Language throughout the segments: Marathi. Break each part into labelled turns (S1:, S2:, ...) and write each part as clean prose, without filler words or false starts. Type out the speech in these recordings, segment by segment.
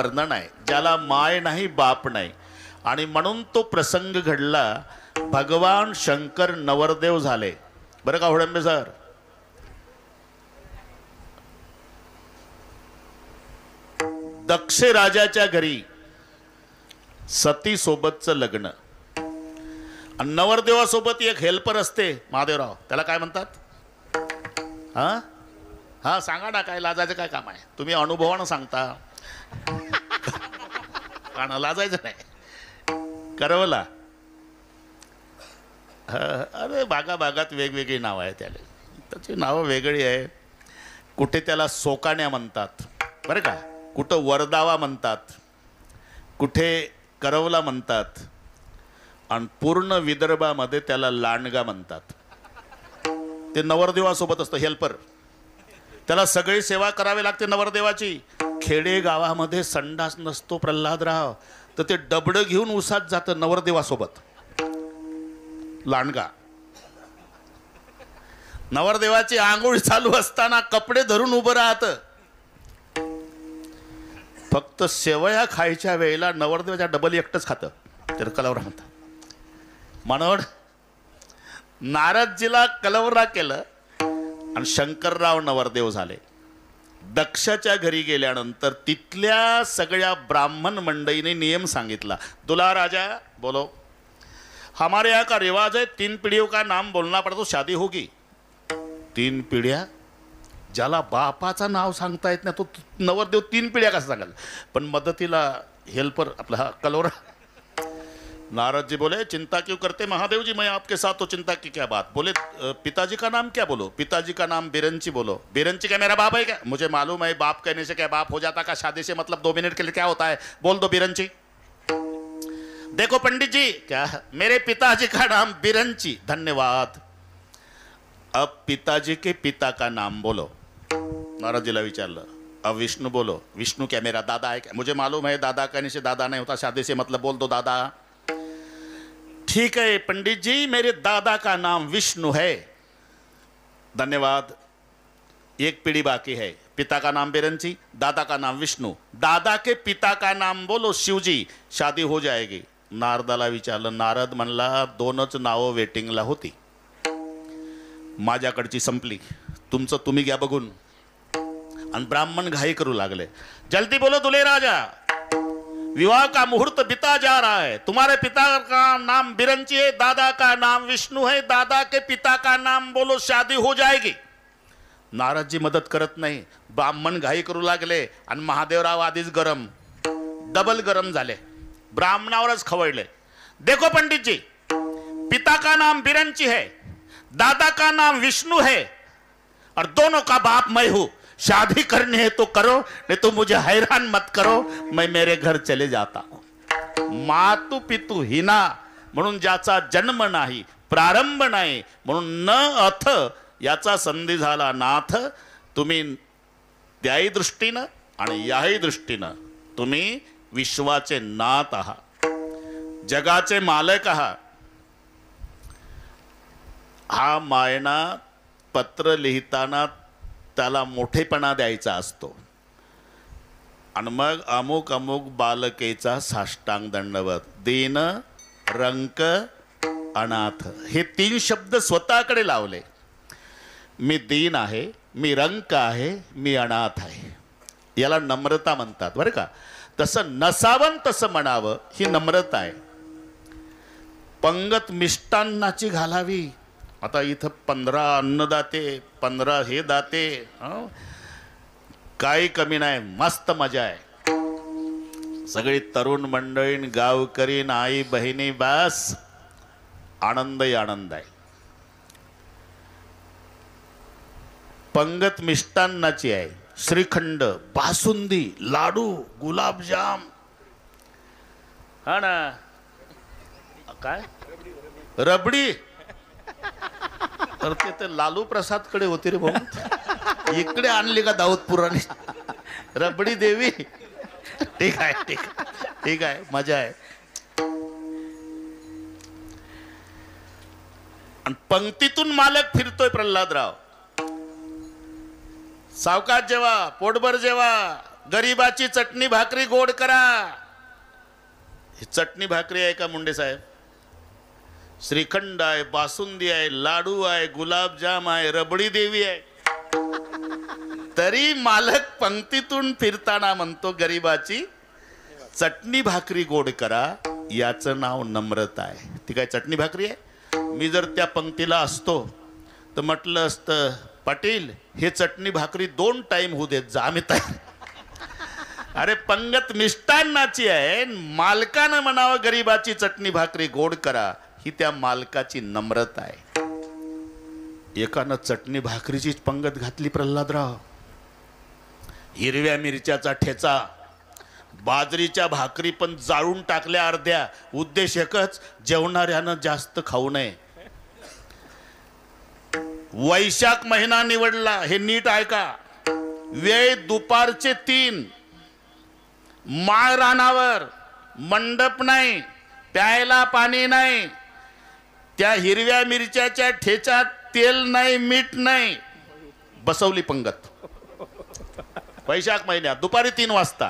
S1: पर्ण नाही, ज्याला माय नाही बाप नाही. आणि म्हणून तो प्रसंग घडला. भगवान शंकर नवरदेव झाले बरं का होडंबे सर. दक्ष राजाच्या घरी सती सोबतचं लग्न आणि नवरदेवासोबत एक हेल्पर असते महादेवराव, त्याला काय म्हणतात? हा हा सांगा ना, काय लाजायचं काय काम आहे? तुम्ही अनुभवानं सांगता कारण लाजायचं नाही. करवला. अरे भागाभागात वेगवेगळी नावं आहे त्याला, त्याची नावं वेगळी आहे. कुठे त्याला सोकाण्या म्हणतात बरं का, कुठं वरदावा म्हणतात, कुठे करवला म्हणतात आणि पूर्ण विदर्भामध्ये त्याला लांडगा म्हणतात. ते नवरदेवासोबत असतं हेल्पर, त्याला सगळी सेवा करावी लागते नवरदेवाची. खेडे गावामध्ये संडास नसतो प्रल्हादराव, तर ते डबडं घेऊन उसात जातं नवरदेवासोबत. लांडगा. नवरदेवाची आंघोळ चालू असताना कपडे धरून उभं राहतं. फक्त शेवया खायच्या वेळेला नवरदेवाच्या डबल एकटंच खातं. तर कलवरा म्हणतात. म्हणून नारदजीला कलवरा केलं आणि शंकरराव नवरदेव झाले. दक्षाच्या घरी गेल्यानंतर तिथल्या सगळ्या ब्राह्मण मंडळीने नियम सांगितला. दुल्हा राजा बोलो, हमारे यहाँ का रिवाज है 3 पीढ़ियों का नाम बोलना पड़ता तो शादी होगी. 3 पिढ्या? ज्याला बापाचा नाव सांगता येत नाही तो नवरदेव 3 पिढ्या कसं सांगाल? पण मदतीला हेल्पर आपला हा कलोरा. नारद जी बोले, चिंता क्यों करते महादेव जी, मैं आपके साथ, तो चिंता की क्या बात? बोले पिताजी का नाम क्या बोलो? पिताजी का नाम बिरंची बोलो. बिरंची क्या मेरा बाप है क्या? मुझे मालूम है, बाप कहने से क्या बाप हो जाता का? शादी से मतलब 2 मिनट के लिए क्या होता है? बोल दो बिरंची. देखो पंडित जी, क्या मेरे पिताजी का नाम बिरंची. धन्यवाद. अब पिताजी के पिता का नाम बोलो. नारद जीला विचारलं. अब विष्णु बोलो. विष्णु क्या मेरा दादा है क्या? मुझे मालूम है, दादा कहने से दादा नहीं होता, शादी से मतलब बोल दो दादा. ठीक है पंडित जी, मेरे दादा का नाम विष्णु है. धन्यवाद. एक पीढ़ी बाकी है. पिता का नाम बिरंची, दादा का नाम विष्णु. दादा के पिता का नाम बोलो शिवजी, शादी हो जाएगी. नारदाला विचारलं. नारद म्हणला, 2च नावं वेटिंगला होती, माझ्याकडची संपली, तुमचं तुम्ही घ्या बघून. आणि ब्राह्मण घाई करू लागले. जल्दी बोलो दुल्हे राजा, विवाह का मुहूर्त बीता जा रहा है. तुम्हारे पिता का नाम बिरंची है, दादा का नाम विष्णु है, दादा के पिता का नाम बोलो, शादी हो जाएगी. नारदजी मदत करत नाही. ब्राह्मण घाई करू लागले आणि महादेवराव आधीच गरम, डबल गरम झाले, ब्राह्मणावरच खवळले. देखो पंडित जी, पिता का नाम बिरंची है, दादा का नाम विष्णु है और दोनों का बाप मैं हूं. शादी करनी है तो करो, नहीं तो मुझे हैरान मत करो, मैं मेरे घर चले जाता हूं. मातु पितु हिना म्हणून ज्याचा जन्म नाही, प्रारंभ नाही, म्हणून न अथ याचा संधी झाला नाथ. तुम्ही त्याही दृष्टीनं आणि याही दृष्टीनं तुम्ही विश्वाचे नाथ आहात, जगाचे मालक आहात. हा मायना पत्र लिहिताना त्याला मोठेपणा द्यायचा असतो आणि मग अमुक अमुक बालकेचा साष्टांग दंडवत. दीन, रंक, अनाथ हे 3 शब्द स्वतःकडे लावले. मी दीन आहे, मी रंक आहे, मी अनाथ आहे. याला नम्रता म्हणतात बरं का. तसं नसावं तसं म्हणावं ही नम्रता आहे. पंगत मिष्टान्नाची घालावी. आता इथं 15 अन्नदाते, 15 हे दाते, काही कमी नाही, मस्त मजा आहे. सगळी तरुण मंडळी, गावकरी, आई बहिणी, बस आनंदही आनंद आहे. पंगत मिष्टान्नाची आहे. श्रीखंड, बासुंदी, लाडू, गुलाबजाम, हा ना, काय रबडी. तर ते लालू प्रसाद कडे होते रे भाऊ, इकडे आणली का दाऊदपुराने रबडी देवी. ठीक आहे, ठीक आहे, ठीक आहे, मजा आहे. आणि पंक्तीतून मालक फिरतोय प्रल्हादराव. सावकाश जेवा, पोटभर जेवा, गरिबाची चटणी भाकरी गोड करा. ही चटणी भाकरी आहे का मुंडे साहेब? श्रीखंड आहे, बासुंदी आहे, लाडू आहे, गुलाबजाम आहे, रबडी देवी आहे. तरी मालक पंक्तीतून फिरताना म्हणतो गरिबाची चटणी भाकरी गोड करा. याचं नाव नम्रता आहे. ती काय चटणी भाकरी आहे? मी जर त्या पंक्तीला असतो तर म्हटलं असतं, पाटील हे चटणी भाकरी 2 टाइम होऊ देत जा, आम्ही तयार. अरे पंगत मिष्टान्नाची आहे. मालकानं म्हणावं गरिबाची चटणी भाकरी गोड करा, ही त्या मालकाची नम्रता आहे. एकानं चटणी भाकरीचीच पंगत घातली प्रल्हादराव. हिरव्या मिरच्याचा ठेचा, बाजरीच्या भाकरी पण जाळून टाकल्या अर्ध्या. उद्देश एकच, जेवणाऱ्यानं जास्त खाऊ नये. वैशाख महिना निवडला, हे नीट ऐका. वेळ दुपारचे 3. माळ रानावर, मंडप नाही, प्यायला पाणी नाही. त्या हिरव्या मिरच्याच्या ठेच्यात तेल नाही, मीठ नाही. बसवली पंगत वैशाख महिन्यात दुपारी 3 वाजता.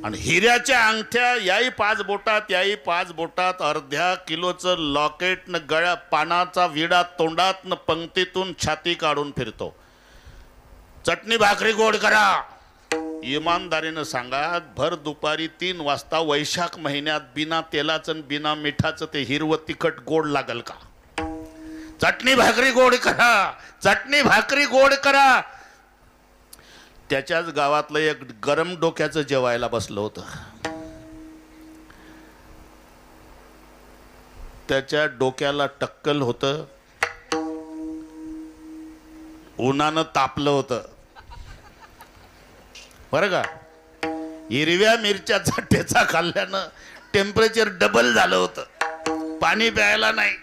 S1: आणि हिऱ्याच्या अंगठ्या, याही 5 बोटात, याही 5 बोटात. अर्ध्या किलोचं लॉकेट न गळ्या, पानाचा विडा तोंडात न पंक्तीतून छाती काढून फिरतो. चटणी भाकरी गोड करा. इमानदारीनं सांगा, भर दुपारी 3 वाजता वैशाख महिन्यात बिना तेलाचं बिना मिठाचं ते हिरवं तिखट गोड लागल का? चटणी भाकरी गोड करा, चटणी भाकरी गोड करा. त्याच्याच गावातलं एक गरम डोक्याचं जेवायला बसलं होतं. त्याच्या डोक्याला टक्कल होतं, उन्हानं तापलं होतं बरं का. हिरव्या मिरच्याचा ठेचा खाल्ल्यानं टेम्परेचर डबल झालं होतं. पाणी प्यायला नाही.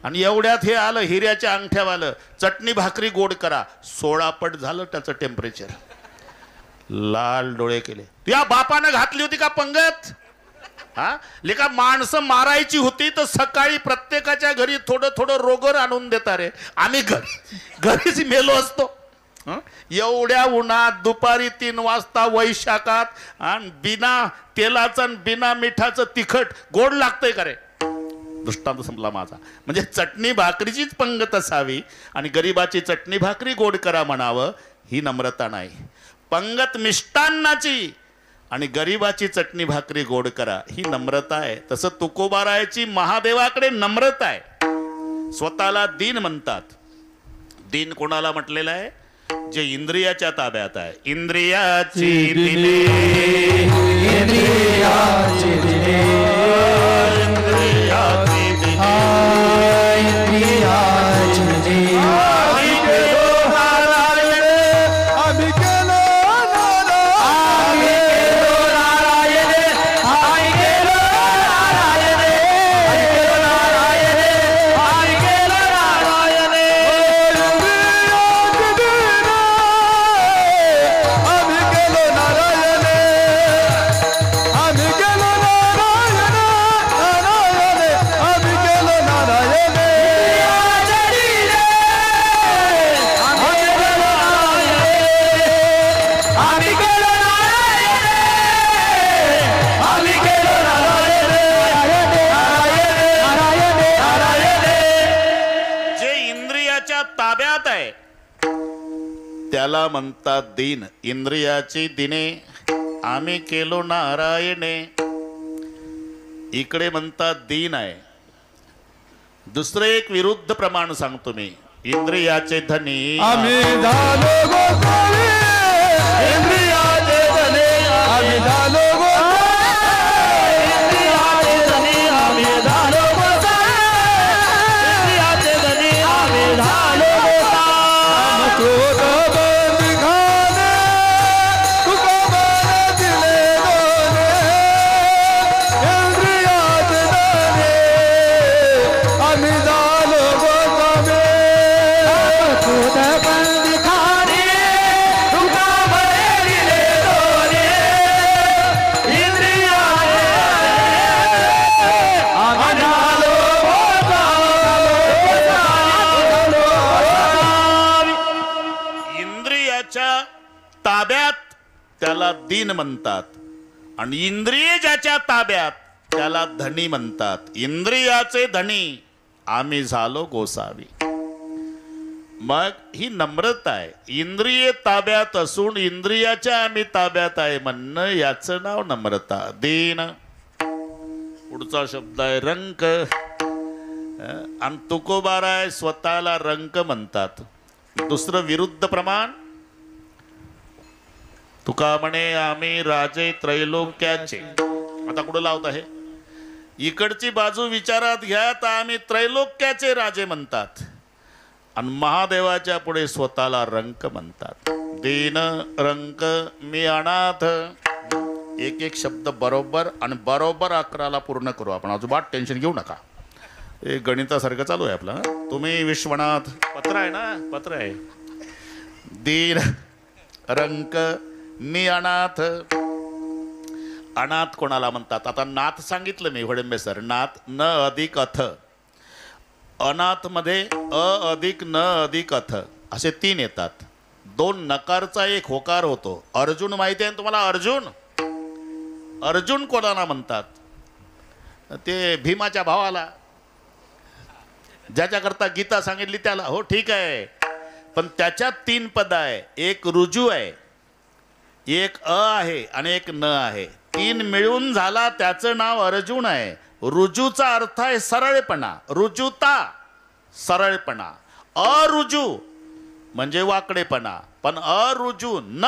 S1: आणि एवढ्यात हे आलं हिऱ्याच्या अंगठ्यावालं, चटणी भाकरी गोड करा. 16 पट झालं त्याचं टेम्परेचर. लाल डोळे केले. तुझ्या बापानं घातली होती का पंगत? हा लेका, माणसं मारायची होती तर सकाळी प्रत्येकाच्या घरी थोडं थोडं रोगर आणून देता रे. आम्ही घरीच मेलो असतो. एवढ्या उन्हात दुपारी 3 वाजता वैशाखात, आणि बिना तेलाचं बिना मिठाचं तिखट गोड लागतंय का रे? दृष्टांत संपला माझा. म्हणजे चटणी भाकरीचीच पंगत असावी आणि गरिबाची चटणी भाकरी गोड करा म्हणावं, ही नम्रता नाही. पंगत मिष्टान्नाची आणि गरिबाची चटणी भाकरी गोड करा, ही नम्रता आहे. तसं तुकोबारायची महादेवाकडे नम्रता आहे. स्वतःला दीन म्हणतात. दीन कोणाला म्हटलेलं आहे? जे इंद्रियाच्या ताब्यात आहे. इंद्रियाची दिने, इंद्रियाची दिने, इंद्रियाची दिने, इंद्रियाची दिने. त्याला म्हणतात दीन. इंद्रियाची दिने आम्ही केलो नारायणे. इकडे म्हणतात दीन आहे. दुसरं एक विरुद्ध प्रमाण सांगतो मी. इंद्रियाचे धनी
S2: आम्ही झालो गोसावी, इंद्रियाचे धनी आम्ही झालो गोसावी, इंद्रियाचे धनी आम्ही झालो गोसावी, इंद्रियाचे धनी आम्ही झालो गोसावी.
S1: त्याला दीन म्हणतात. आणि इंद्रिय ज्याच्या ताब्यात त्याला धनी म्हणतात. इंद्रियाचे धनी आम्ही झालो गोसावी. मग ही नम्रता आहे. इंद्रिय ताब्यात असून इंद्रियाच्या आम्ही ताब्यात आहे म्हणणं, याचं नाव नम्रता. दीन. पुढचा शब्द आहे रंक. आणि तुकोबाराय स्वतःला रंक म्हणतात. दुसरं विरुद्ध प्रमाण, तुका म्हणे आम्ही राजे त्रैलोक्याचे. आता कुठं लावत आहे? इकडची बाजू विचारात घ्या तर आम्ही त्रैलोक्याचे राजे म्हणतात. आणि महादेवाच्या पुढे स्वतःला रंक म्हणतात. दीन, रंक, मी अनाथ. एक एक शब्द बरोबर आणि बरोबर 11ला पूर्ण करू आपण. अजिबात टेन्शन घेऊ नका. हे गणितासारखं चालू आहे आपलं. तुम्ही विश्वनाथ पत्र आहे ना, पत्र आहे. दीन, रंक, मी अनाथ. अनाथ कोणाला म्हणतात? आता नाथ सांगितलं मी, वडंबे सर. नाथ न अधिक अथ. अनाथ मध्ये अ अधिक न अधिक अथ असे 3 येतात. 2 नकारचा 1 होकार होतो. अर्जुन माहिती आहे तुम्हाला? अर्जुन. अर्जुन कोणाला म्हणतात? ते भीमाच्या भावाला, ज्याच्याकरता गीता सांगितली त्याला. हो ठीक आहे, पण त्याच्यात 3 पद आहे. एक रुजू आहे, एक अ आहे आणि एक न आहे. 3 मिळून झाला त्याचं नाव अर्जुन आहे. रुजूचा अर्थ आहे सरळपणा. रुजूता सरळपणा. अरुजू म्हणजे वाकडेपणा. पण अरुजू न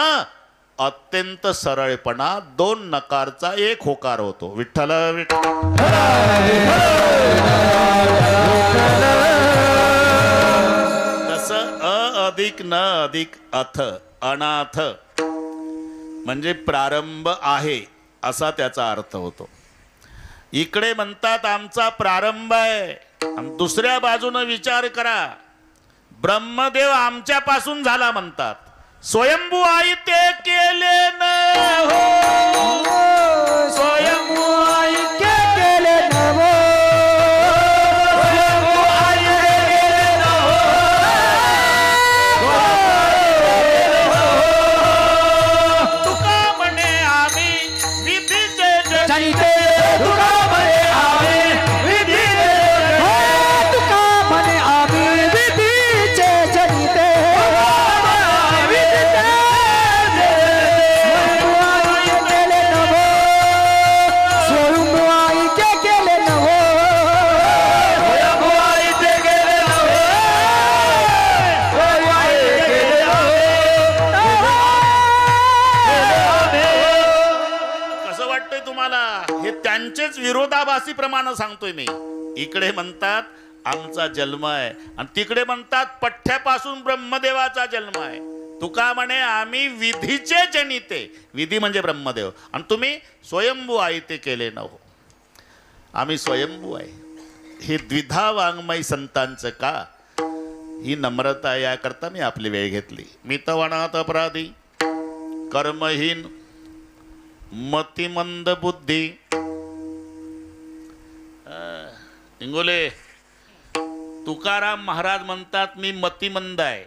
S1: अत्यंत सरळपणा. 2 नकारचा 1 होकार होतो. विठ्ठल विठ्ठल. तसं अ अधिक न अधिक अथ, अनाथ म्हणजे प्रारंभ आहे असा त्याचा अर्थ होतो. इकडे म्हणतात आमचा प्रारंभ आहे. आणि दुसऱ्या बाजूने विचार करा, ब्रह्मदेव आमच्यापासून झाला म्हणतात. स्वयंभू आई ते केले न हो. स्वयंभू आई
S2: के केले नवो.
S1: विरोधाभासी प्रमाणे सांगतोय मी. इकडे म्हणतात आमचा जन्म आहे आणि तिकडे म्हणतात पठ्ठ्यापासून ब्रह्मदेवाचा जन्म आहे. तुका म्हणे आम्ही विधीचे जनिते. विधी म्हणजे ब्रह्मदेव. आणि तुम्ही स्वयंभू आहे ते केले न हो. आम्ही स्वयंभू आहे. हे द्विधा वाङ्मय संतांचं का? ही नम्रता. याकरता मी आपली वेळ घेतली. मितवणात अपराधी, कर्महीन, मतिमंद बुद्धी. इंगोले तुकाराम महाराज म्हणतात मी मतिमंद आहे.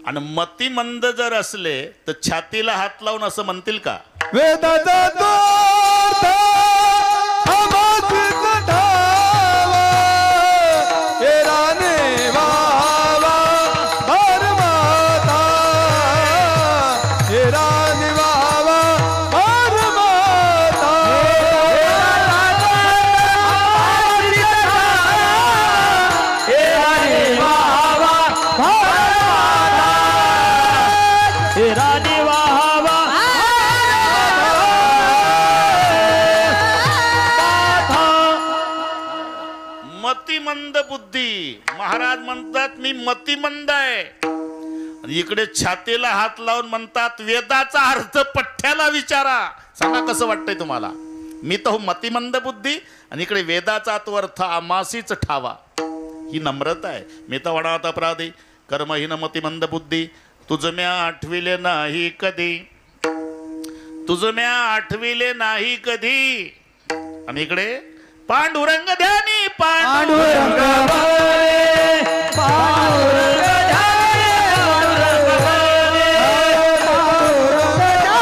S1: आणि मतिमंद जर असले तर छातीला हात लावून असं म्हणतील का?
S2: वेदाचा दोर्थ अमातीत ठावा, एराने वावा परमाता, एराने वावा परमाता. एराने वावा परमाता, एराने वावा
S1: मतिमंद बुद्धी. महाराज म्हणतात मी मतिमंद आहे. इकडे छातीला हात लावून म्हणतात वेदाचा अर्थ पठ्ठ्याला विचारा. सांगा कसं वाटतंय तुम्हाला? मी तर मतिमंद बुद्धी आणि इकडे वेदाचा तो अर्थ आमासीच ठावा. ही नम्रता आहे. मी तर वणात अपराधी, कर्महीन मतिमंद बुद्धी, तुझम्या आठविले नाही कधी, तुझम्या आठविले नाही कधी. आणि इकडे पांडुरंग ध्यानी,
S2: पांडुरंग बोले, पांडुरंग ध्यानी, पांडुरंग बोले, पांडुरंग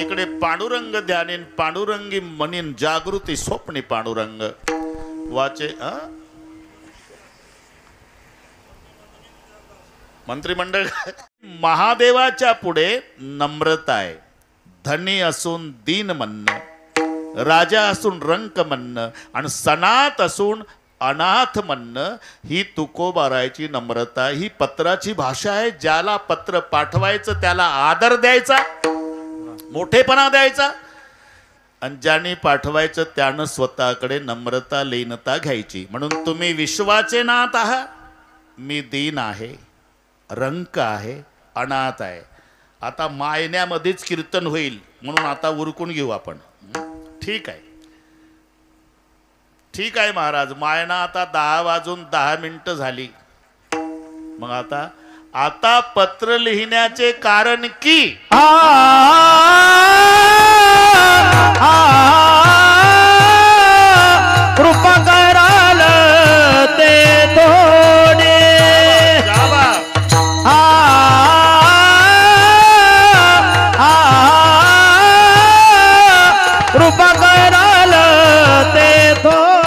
S1: इकडे पांडुरंग ध्यानीन पांडुरंगी म्हणीन जागृती स्वप्नी पांडुरंग वाचे मंत्रिमंडळ महादेवाच्या पुढे नम्रता आहे. धनी असून दीन म्हणणं, राजा असून रंक म्हणणं आणि सनात असून अनाथ म्हणणं ही तुकोबारायची नम्रता. ही पत्राची भाषा आहे. ज्याला पत्र पाठवायचं त्याला आदर द्यायचा, मोठेपणा द्यायचा, आणि ज्याने पाठवायचं त्यानं स्वतःकडे नम्रता लीनता घ्यायची. म्हणून तुम्ही विश्वाचे नाथ आहात, मी दीन आहे, रंक आहे, अनाथ आहे. आता मायण्यामध्येच कीर्तन होईल म्हणून आता उरकून घेऊ आपण. ठीक आहे, ठीक आहे महाराज. मायना आता 10:10 झाली. मग आता पत्र लिहिण्याचे कारण की
S2: कृपा कराल ते थोडे कृपा कराल ते थोडी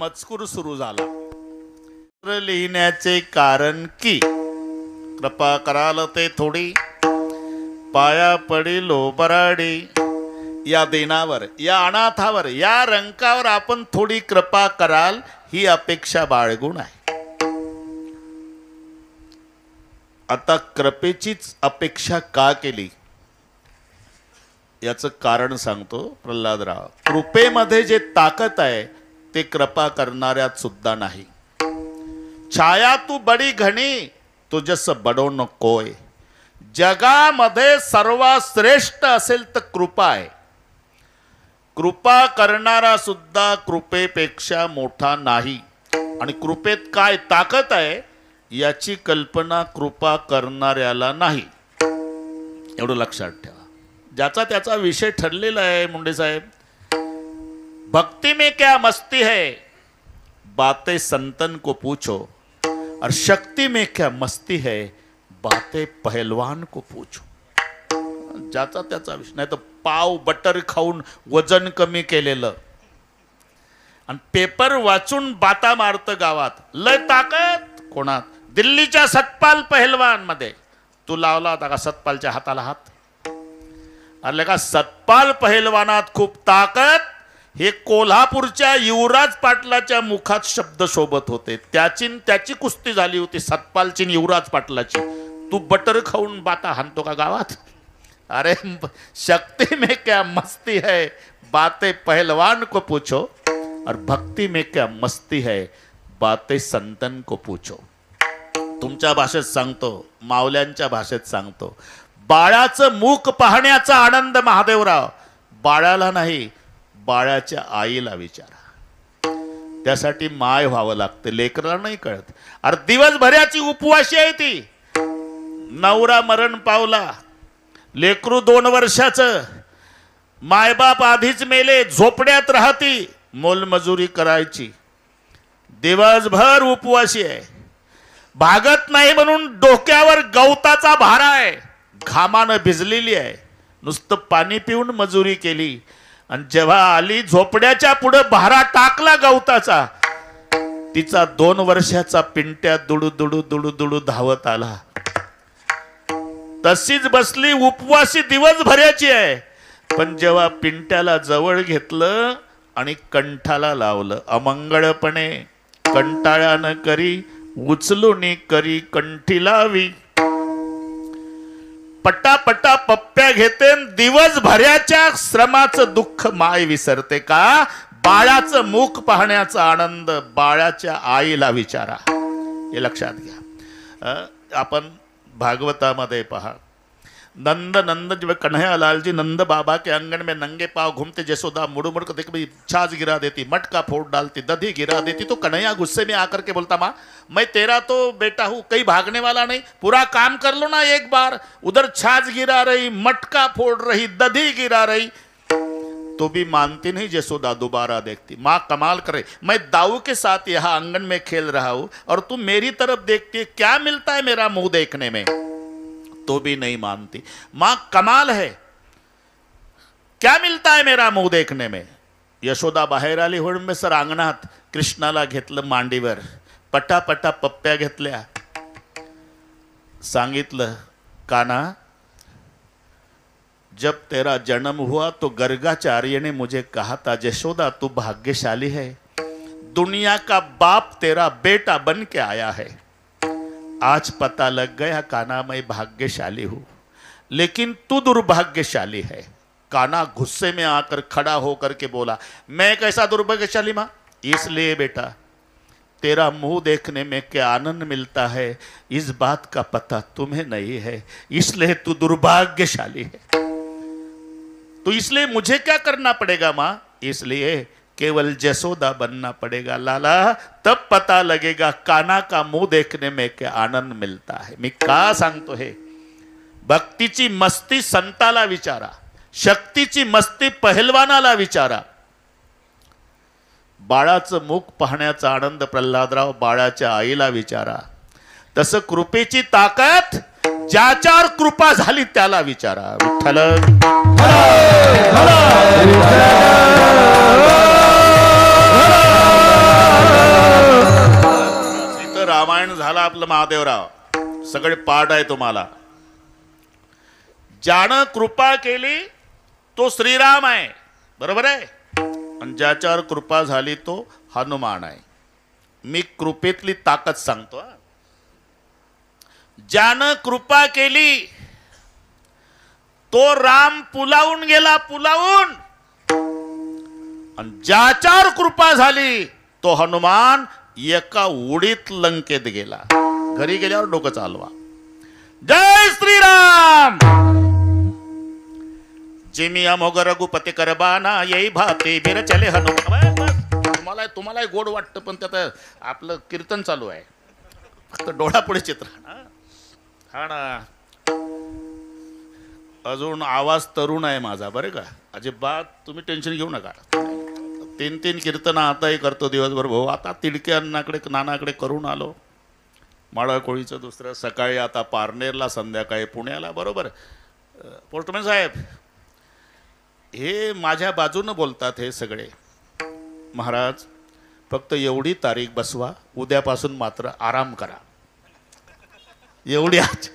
S1: मजकूर सुरू झाला. पत्र लिहिण्याचे कारण की कृपा कराल ते थोडी, पाया पडिलो बराडी. या देनावर, या अनाथावर, या रंकावर आपण थोडी कृपा कराल ही अपेक्षा बाळगून आहे. आता कृपेचीच अपेक्षा का केली याचं कारण सांगतो प्रल्हादराव. कृपेमध्ये जे ताकद आहे ते कृपा करणाऱ्यात सुद्धा नाही. छाया तू बडी घणी तुझस बडो नकोय. जगामध्ये सर्वात श्रेष्ठ असेल तर कृपा आहे. कृपा करणारा सुद्धा कृपेपेक्षा मोठा नाही. आणि कृपेत काय ताकद आहे याची कल्पना कृपा करणाऱ्याला नाही. एवढं लक्षात ठेवा. ज्याचा त्याचा विषय ठरलेला आहे मुंडे साहेब. भक्ति में क्या मस्ती है बातें संतन को पूछो, और शक्ति में क्या मस्ती है बातें पहलवान को पूछो. ज्याचा त्याचा विषय. नाही तर पाव बटर खाऊन वजन कमी केलेलं आणि पेपर वाचून बाता मारतं गावात. लय ताकद कोणात? दिल्लीच्या सतपाल पहलवान मध्ये. तू लावला होता का सतपालच्या हाताला हात? अरे का सतपाल पहलवानात खूप ताकद. हे कोल्हापूरच्या युवराज पाटलाच्या मुखात शब्द शोभत होते. त्याची कुस्ती झाली होती सतपालची युवराज पाटलाची. तू बटर खाऊन बाता हाणतो का गावात? अरे शक्ति में क्या मस्ती है बातें पहलवान को पूछो, और भक्ति में क्या मस्ती है बातें संतन को पूछो. तुमच्या भाषेत सांगतो, मावल्यांच्या भाषेत सांगतो. बाळाचं मुख पाहण्याचा आनंद महादेवराव, बाळाला नाही, बाळाच्या आईला विचारा. त्यासाठी माय व्हावं लागतं, लेकराला नाही कळत. अरे दिवसभराची उपवाशी आहे ती. नवरा मरण पावला, लेकरू 2 वर्षाचं, मायबाप आधीच मेले, झोपड्यात राहती, मोलमजुरी करायची, दिवसभर उपवासी आहे. भागत नाही म्हणून डोक्यावर गवताचा भारा आहे, घामानं भिजलेली आहे, नुसतं पाणी पिऊन मजुरी केली. आणि जेव्हा आली झोपड्याच्या पुढे भारा टाकला गवताचा, तिचा 2 वर्षाचा पिंट्या दुडू दुडू दुडू दुडू धावत आला. तशीच बसली, उपवासी दिवसभराची आहे. पण जेव्हा पिंट्याला जवळ घेतलं आणि कंठाला लावलं, अमंगळपणे कंटाळ्यानं करी, उचलून करी कंठी लावी. पटापटा पप्प्या घेते, दिवसभराच्या श्रमाचं दुःख माय विसरते का? बाळाचं मुख पाहण्याचा आनंद बाळाच्या आईला विचारा. हे लक्षात घ्या. आपण भागवतामध्ये पहा, नंद नंद जब कन्हैया लाल जी नंद बाबा के आंगन में नंगे पांव घूमते, जसोदा मुड़ मुड़ कर देख भाई छाछ गिरा देती, मटका फोड़ डालती, दधी गिरा देती, तो कन्हैया गुस्से में आकर के बोलता, माँ मैं तेरा तो बेटा हूँ, कहीं भागने वाला नहीं, पूरा काम कर लो ना एक बार. उधर छाछ गिरा रही, मटका फोड़ रही, दधी गिरा रही, तो भी मानती नहीं जसोदा, दोबारा देखती. माँ कमाल करे, मैं दाऊ के साथ यहाँ आंगन में खेल रहा हूँ और तू मेरी तरफ देखती है, क्या मिलता है मेरा मुंह देखने में? तो भी नहीं मानती. मां कमाल है, क्या मिलता है मेरा मुंह देखने में? यशोदा बाहेर आली, होळंबे सर अंगणात कृष्णाला घेतलं मांडीवर, पटापटा पप्प्या घेतल्या, सांगितलं, काना जब तेरा जन्म हुआ तो गर्गाचार्य ने मुझे कहा था, यशोदा तू भाग्यशाली है, दुनिया का बाप तेरा बेटा बन के आया है. आज पता लग गया काना, मैं भाग्यशाली हूं, लेकिन तू दुर्भाग्यशाली है. काना गुस्से में आकर खड़ा होकर के बोला, मैं कैसा दुर्भाग्यशाली मां? इसलिए बेटा, तेरा मुंह देखने में क्या आनंद मिलता है, इस बात का पता तुम्हें नहीं है, इसलिए तू दुर्भाग्यशाली है. तो इसलिए मुझे क्या करना पड़ेगा मां? इसलिए केवल जसोदा बनना पड़ेगा लाला, तब पता लगेगा काना का मुंह देखने में क्या आनंद मिलता है. मी का सांगतो हे? भक्तीची मस्ती संताला विचारा, शक्तीची मस्ती पहलवानाला विचारा. बाळाचं मुख पाहण्याचा आनंद प्रल्हादराव बाळाच्या आईला विचारा. तसं कृपेची ताकद ज्याच्यावर कृपा झाली त्याला विचारा. विठ्ठल रामायण झालं आपलं महादेवराव, सगळे पाठ आहे तुम्हाला. ज्यानं कृपा केली तो श्रीराम आहे, बरोबर आहे, आणि ज्याच्यावर कृपा झाली तो हनुमान आहे. मी कृपेतली ताकद सांगतो. ज्यानं कृपा केली तो राम पुलावून गेला, पुलावून, आणि ज्याच्यावर कृपा झाली तो हनुमान एका उडीत लंकेत गेला. घरी गेल्यावर डोकं चालवा. जय श्रीराम. जिमी अमोघ रघुपती करबाना, येई भाते बिर चले हनुमान. तुम्हाला गोड वाटतं, पण त्यात आपलं कीर्तन चालू आहे, फक्त डोळापुढे चित्र. हा ना, अजून आवाज तरुण आहे माझा, बरं का, अजिबात तुम्ही टेन्शन घेऊ नका. 3 कीर्तन आताही करतो दिवसभर भाऊ. आता तिडक्यांनाकडे नानाकडे करून आलो, माळाकोळीचं दुसरं, सकाळी आता पारनेरला, संध्याकाळी पुण्याला, बरोबर. पोस्टमॅन साहेब हे माझ्या बाजूनं बोलतात हे सगळे. महाराज फक्त एवढी तारीख बसवा, उद्यापासून मात्र आराम करा, एवढी आज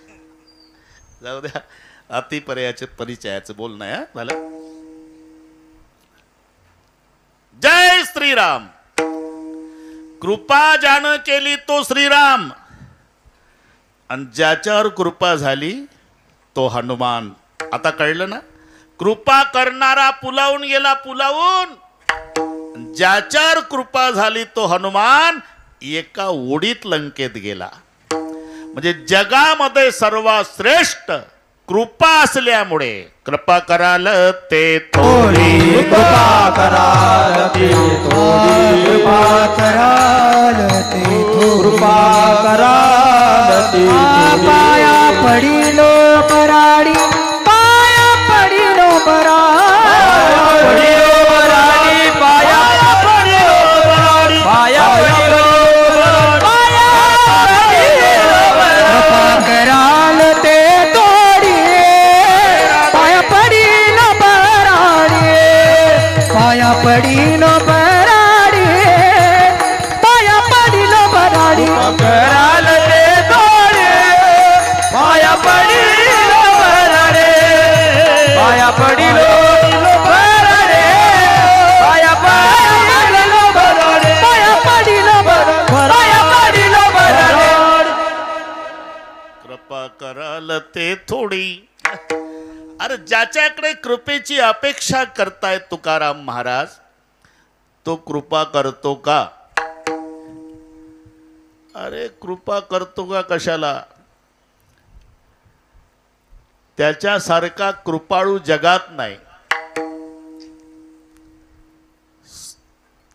S1: जाऊ द्या. अतिपर्याचे परिचयाचं बोलणं आहे झालं. जय श्रीराम. कृपा ज्यानं केली तो श्रीराम, आणि ज्याच्यावर कृपा झाली तो हनुमान. आता कळलं ना? कृपा करणारा पुलावून गेला, पुलावून, ज्याच्यावर कृपा झाली तो हनुमान एका उडीत लंकेत गेला. म्हणजे जगामध्ये सर्वात श्रेष्ठ कृपा असल्यामुळे कृपा कराल ते थोडी
S3: कृपा कराल ते थोडी कृपा कराल ते कृपा कराल ते पाया पडिलो पराडी पाया पडिलो पराडी पाया पडिलो पराडी पाया पडिलो कृपा कराल ते थोडी पाया पडिलो पराडी पाया पडिलो पराडी पाया पडिलो पराडी कराल ते थोडी पाया पडिलो पराडी पाया पडिलो पराडी पाया पडिलो पराडी पाया पडिलो पाया पडिलो पराडी
S1: कृपा कराल ते थोडी. अरे ज्याच्याकडे कृपेची अपेक्षा करताय तुकाराम महाराज, तो कृपा करतो का? अरे कृपा करतो का कशाला? त्याच्यासारखा कृपाळू जगात नाही.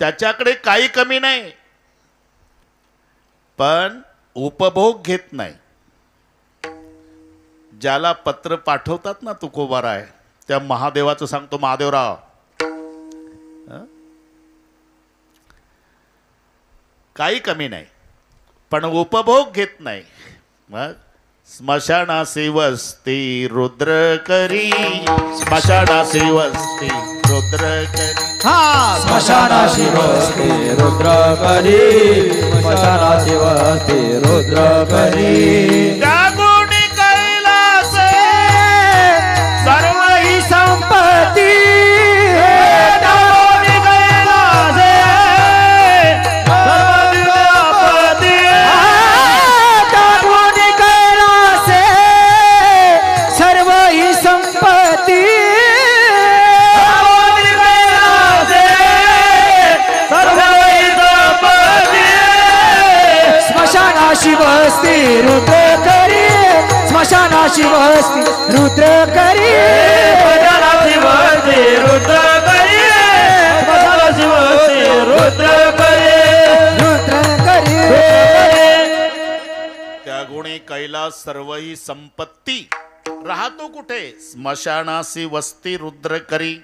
S1: त्याच्याकडे काही कमी नाही, पण उपभोग घेत नाही. ज्याला पत्र पाठवतात ना तुकोबाराय, त्या महादेवाचं सांगतो, महादेवराव काही कमी नाही, पण उपभोग घेत नाही. मग स्मशानासी वस्ती रुद्र करी, स्मशानासी वस्ती रुद्र करी.
S3: स्मशानाशी वस्ती रुद्र करी स्मशानाशी वस्ती रुद्र करी
S1: त्या गुणी कैलासे
S3: सर्व ही संपत्ती त्या गुणी कैलासे सर्व संपत्ती त्या गुणी कैलासे सर्व ही संपत्ती स्मशानाशी वस्ती रुद्र करी स्मशानाशी वस्ती रुद्र करी स्मशानाशी वस्ती रुद्र करी स्मशानाशी वस्ती रुद्र करी रुद्र करी
S1: त्या गुणी कैलास सर्व ही संपत्ती राहतो कुठे? स्मशानासी वस्ती रुद्र करी.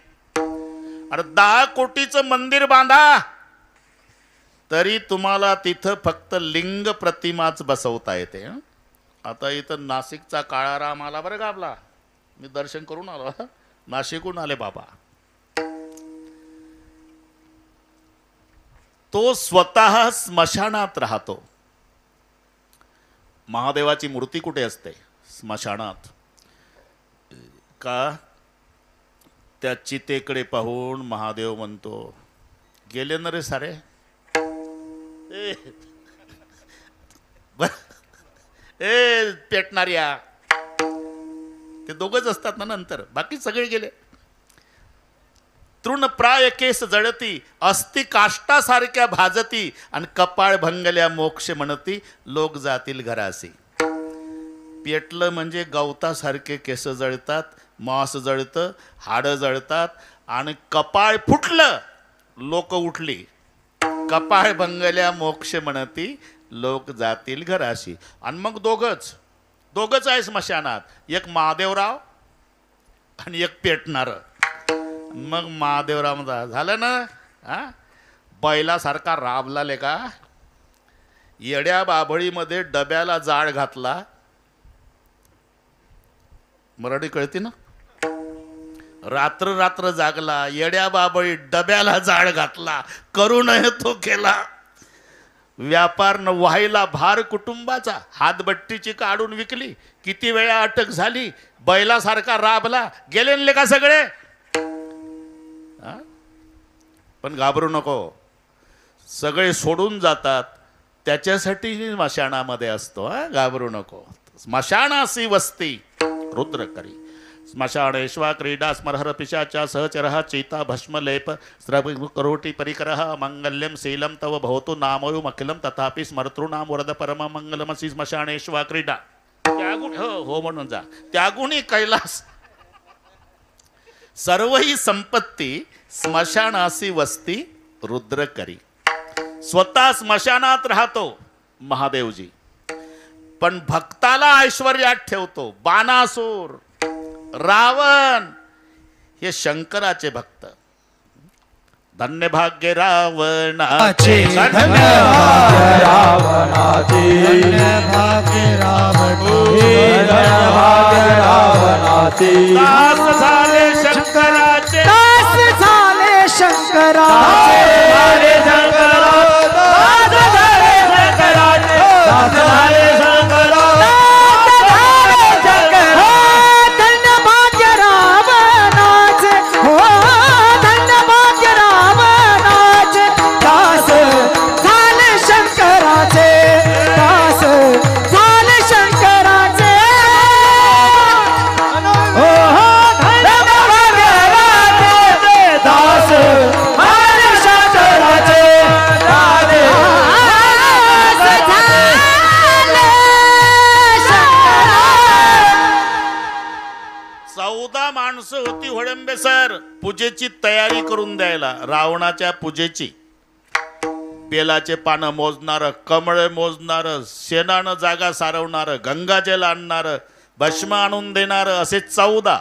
S1: अरे 10 कोटीचं मंदिर बांधा, तरी तुम्हाला तिथं फक्त लिंग प्रतिमाच बसवता येते. आता इथं नाशिकचा काळाराम आला बरं का आपला, मी दर्शन करून आलो, नाशिकहून आले बाबा. तो स्वतः स्मशानात राहतो. महादेवाची मूर्ती कुठे असते? स्मशानात. का? त्या चितेकडे पाहून महादेव म्हणतो, गेले ना रे सारे. ए पेटणाऱ्या, ते दोघच असतात ना नंतर, बाकी सगळे गेले. तृणप्राय केस जळती, अस्ति काष्टासारख्या भाजती, आणि कपाळ भंगल्या मोक्ष म्हणती, लोक जातील घरासी. पेटलं म्हणजे गवतासारखे केस जळतात, मांस जळतं, हाडं जळतात, आणि कपाळ फुटलं, लोक उठली. कपाळ भंगल्या मोक्ष म्हणती, लोक जातील घराशी. आणि मग दोघच आहे स्मशानात, एक महादेवराव आणि एक पेटणार. मग महादेवराव म्हणता, झालं ना, हा बैलासारखा राबला लेका, येड्या बाभळीमध्ये डब्याला जाळ घातला. मराठी कळते ना? रात्र रात्र जागला, येड्या बाबळी डब्याला जाळ घातला, करू नये तो केला. व्यापार न व्हायला भार कुटुंबाचा, हातबट्टीची काढून विकली, किती वेळा अटक झाली, बैलासारखा राबला, गेले का सगळे. पण घाबरू नको, सगळे सोडून जातात, त्याच्यासाठी स्मशानामध्ये असतो. घाबरू नको. स्मशानासी वस्ती रुद्र करी, स्मशानेश्वा क्रीडा स्मरहर पिशाचा सहचरः चीता भस्मलेप स्रवकरोटी परिकरः मंगल्यम शीलम तव भवतु नामोयम अखिलम तथापि स्मर्तॄणां वरद परम मंगलमसि स्मशानेश्वा क्रीडा. त्यागुणी हो म्हणून जा. त्यागुणी कैलास सर्व ही संपत्ती स्मशानासी वस्ती रुद्र करी. स्वतः स्मशानात राहतो महादेवजी, पण भक्ताला ऐश्वर्यात ठेवतो. बाणासूर, रावण हे शंकराचे भक्त. धन्य भाग्य रावणाचे,
S3: धन्य भाग्य रावणाचे, धन्य भाग्य रावणाचे.
S1: दास झाले शंकराचे,
S3: दास झाले शंकराचे,
S2: झाले शंकरा, दास झाले शंकराचे, दास झाले शंकरा,
S3: धन्य भाग्य रावणाचे, हो धन्य भाग्य रावणाचे. दास झाले शंकराचे, दास झाले शंकराचे, हो धन्य भाग्य रावणाचे,
S2: दास झाले शंकराचे, राधे
S1: चौदा माणसं होती होडंबे सर पूजेची तयारी करून द्यायला. रावणाच्या पूजेची बेलाचे पानं मोजणार, कमळे मोजणार, शेणानं जागा सारवणार, गंगाजल आणणार, भस्म आणून देणार, असे 14.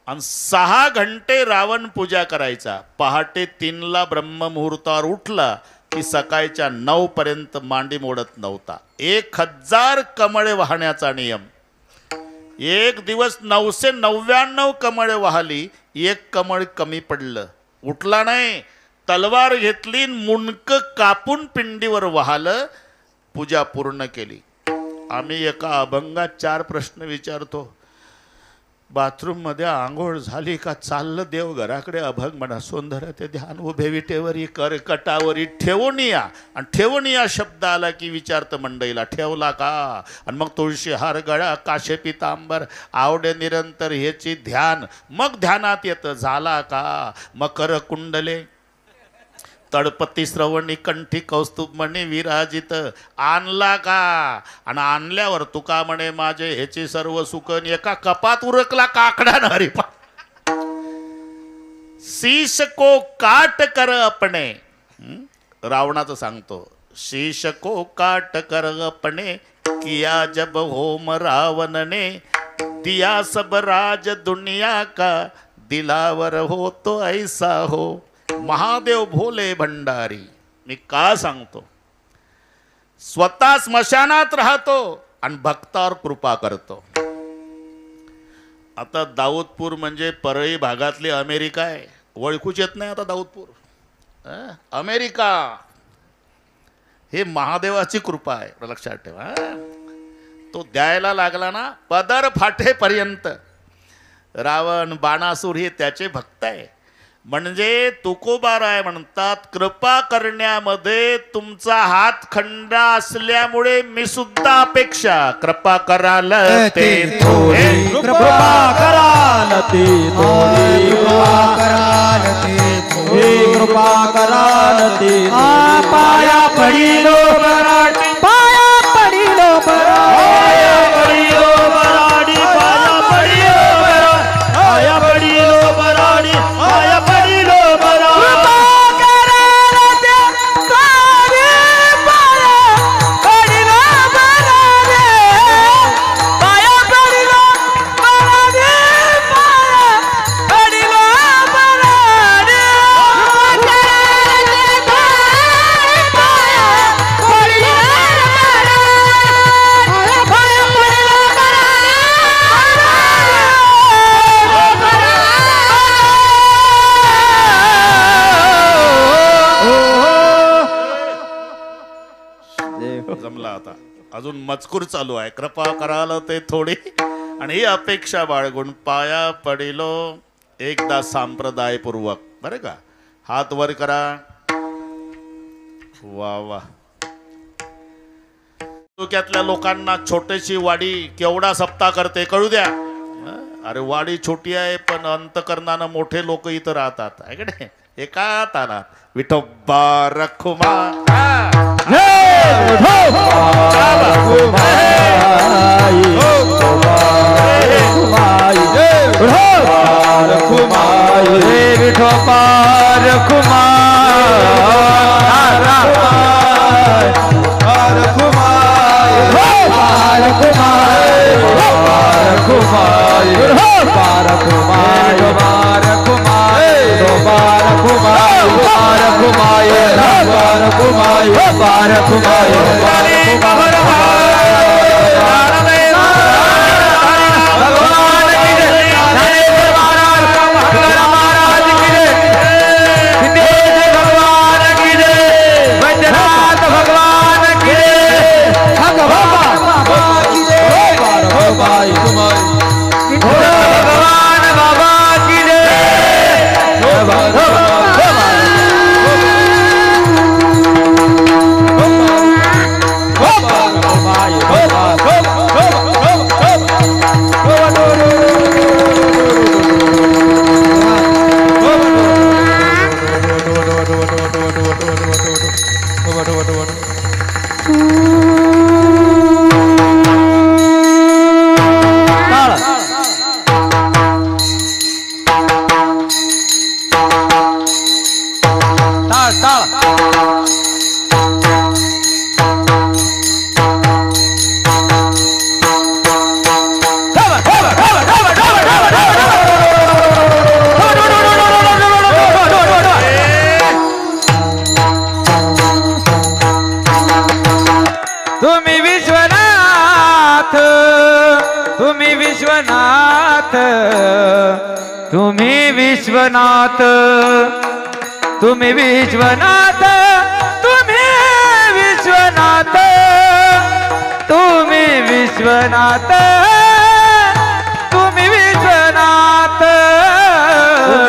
S1: आणि 6 घंटे रावण पूजा करायचा. पहाटे 3ला ब्रह्ममुहूर्तावर उठला की सकाळच्या 9 पर्यंत मांडी मोडत नव्हता. 1000 कमळे वाहण्याचा नियम. एक दिवस 999 कमळे वाहली, 1 कमळ कमी पडलं. उठला नाही, तलवार घेतली, मुंडक कापून पिंडीवर वाहलं, पूजा पूर्ण केली. आम्ही एका अभंगात 4 प्रश्न विचारतो. बाथरूम मध्ये आंघोळ झाली का चाललं देव घराकडे. अभंग म्हणा सुंदर ते ध्यान उभे विटेवरी करकटावरी ठेवून या. आणि ठेवून या शब्द आला की विचारतं मंडईला ठेवला का. आणि मग तुळशी हार गळा काशे पितांबर आवडे निरंतर ह्याची ध्यान. मग ध्यानात येतं झाला का. मकर कुंडले तळपती श्रवणी कंठी कौस्तुभ म्हणे विराजित आणला का. आणि आणल्यावर तुका म्हणे माझे ह्याची सर्व सुकन एका कपात उरकला काकडा हरिपा. शीश को काट कर अपने, रावणाचं सांगतो. शीश को काट कर अपने किया जब होम रावण ने दिया सब राज दुनिया का दिलावर हो तो ऐसा हो. महादेव भोले भंडारी. मी का सांगतो. स्वतः स्मशानात राहतो आणि भक्तावर कृपा करतो. आता दाऊदपूर म्हणजे परळी भागातली अमेरिका आहे. ओळखूच येत नाही आता दाऊदपूर. अमेरिका हे महादेवाची कृपा आहे, लक्षात ठेवा. तो द्यायला लागला ना पदर फाटेपर्यंत. रावण बाणासूर हे त्याचे भक्त आहे. म्हणजे तुकोबाराय म्हणतात कृपा करण्यामध्ये तुमचा हात खंडा असल्यामुळे मी सुद्धा अपेक्षा कृपा कराल ते थोडे.
S2: कृपा कराल ते थोडी, कृपा कराल ते थोडी, कृपा कराल ते.
S3: पाया पडिलो
S2: मराठी,
S3: पाया पडिलो
S2: पाया पडिलो मराठी, पाया पडिलो मराठी, पाया पडिलो मराठी, पाया पडिलो मराठी.
S1: जमला आता. अजून मजकूर चालू आहे. कृपा कराल ते थोडी आणि ही अपेक्षा बाळगून पाया पडिलो एकदा संप्रदायपूर्वक. बरं का. हात वर करा. वा वा. तालुक्यातल्या लोकांना छोटीशी वाडी केवढा सप्ताह करते कळू द्या. अरे वाडी छोटी आहे पण अंतकरणानं मोठे लोक इथं राहतात आहे का नाही. एका तालात विठोबा रखुमा.
S2: हे विठोबार कुमार बार कुमार बार कुमार बार कुमार बार कुमार बार कुमार बार कुमार बार कुमार बार कुमार तुम्ही विश्वनाथ तुम्ही विश्वनाथ तुम्ही विश्वनाथ तुम्ही विश्वनाथ तुम्ही विश्वनाथ तुम्ही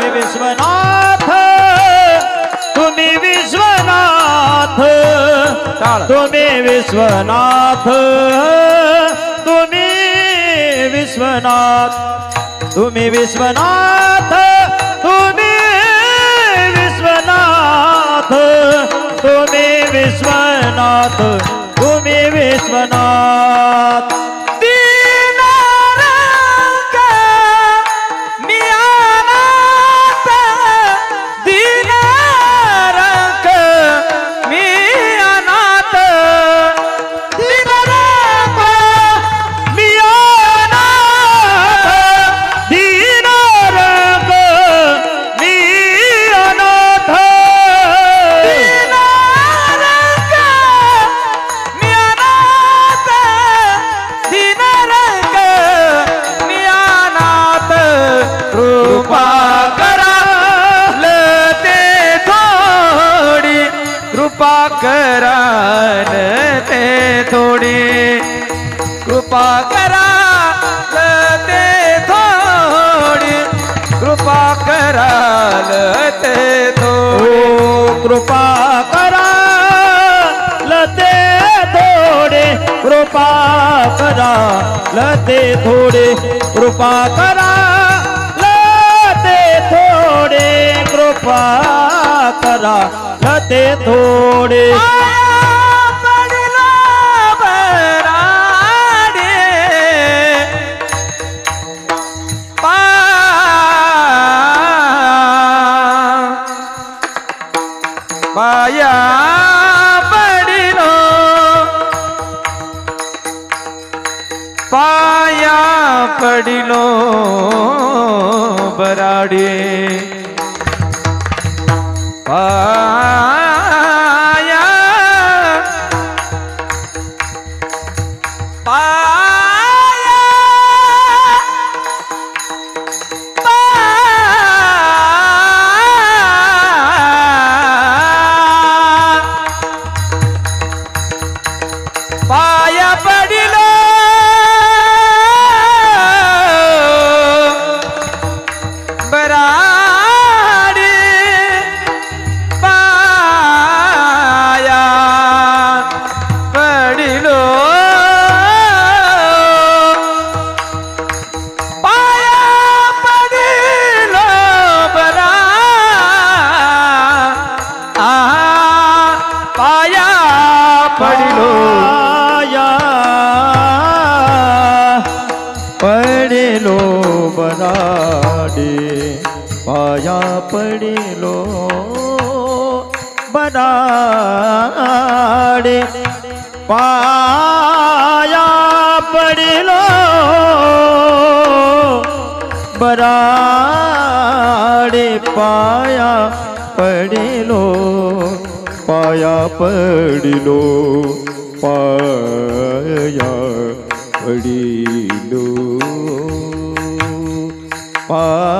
S2: विश्वनाथ तुम्ही विश्वनाथ तुम्ही विश्वनाथ तुम्ही विश्वनाथ तुम्ही विश्वनाथ तुम्ही विश्वनाथ तुम्ही विश्वनाथ तुम्ही विश्वनाथ दीनानाथ मी अनाथ दीनानाथ मी अनाथ दीनानाथ मी अनाथ दीनानाथ मी अनाथ दीनानाथ मी अनाथ दीनानाथ मी अनाथ कृपा करा लते थोडी कृपा करा लते थोडी कृपा करा लते थोडी कृपा करा लते थोडी कृपा करा लते थोडे कृपा करा लते थोडे कृपा करा लते थोडे कृपा करा लते थोडे पाया पडिलो पाया पडिलो बराडे पाया पाया पाया पडिलो बराडी पाया पडिलो पाया पडिलो बरा पाया पडिलो पडिलो बराडे पाया पडिलो बराडे पाया पडिलो बराडे पाया पडिलो पाया पडिलो पाया पडिलो पाया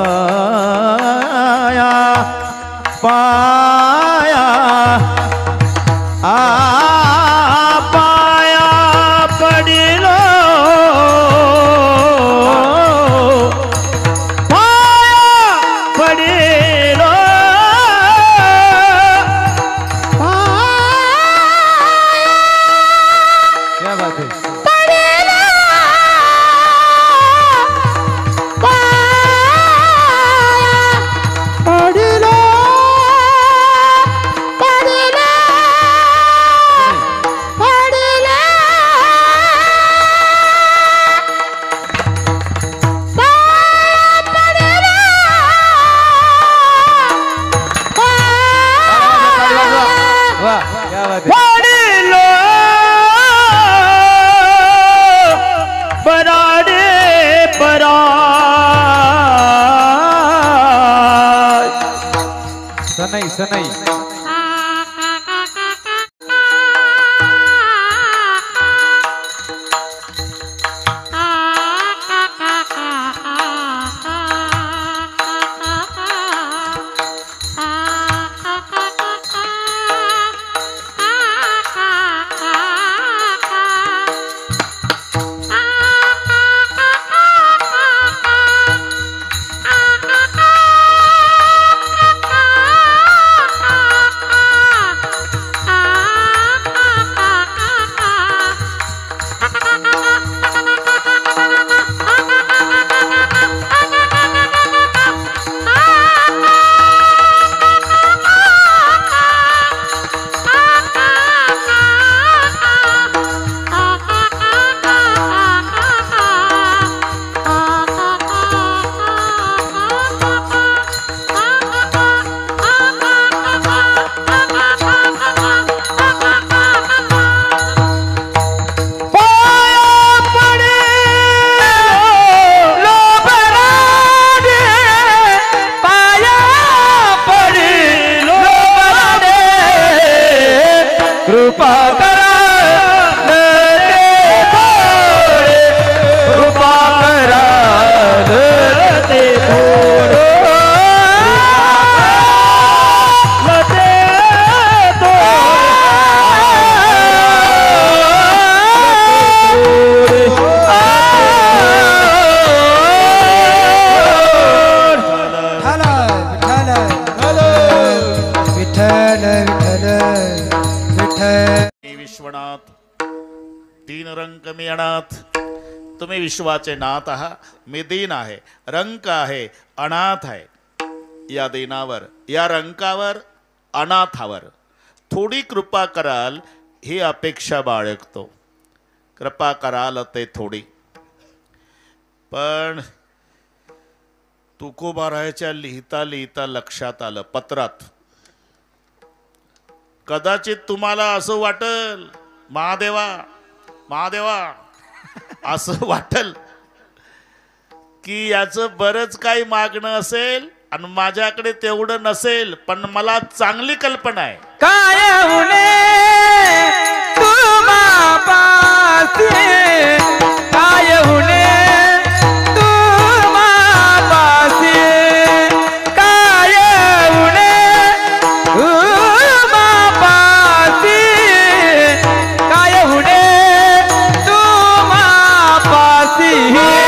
S2: पाया पाया पडिलो पाया पडिलो क्या बात है सनई
S1: विश्वनाथ तीन रंग मी अनाथ तुम्ही विश्वाचे नाथ आहात मी दीन आहे रंक आहे अनाथ आहे या दीनावर या रंकावर अनाथावर थोडी कृपा कराल ही अपेक्षा बाळगतो कृपा कराल ते थोडी पण तुकोबाराच्या लिहिता लिहिता लक्षात आलं पत्रात कदाचित तुम्हाला असं वाटल महादेवा महादेवा असं वाटल की याचं बरंच काही मागणं असेल आणि माझ्याकडे तेवढं नसेल पण मला चांगली कल्पना आहे
S3: काय होणे तुम्हा पासी काय होणे तुम्हा पासी काय होणे तुम्हा पासी काय होणे तुम्हा पासी
S2: तुम्हा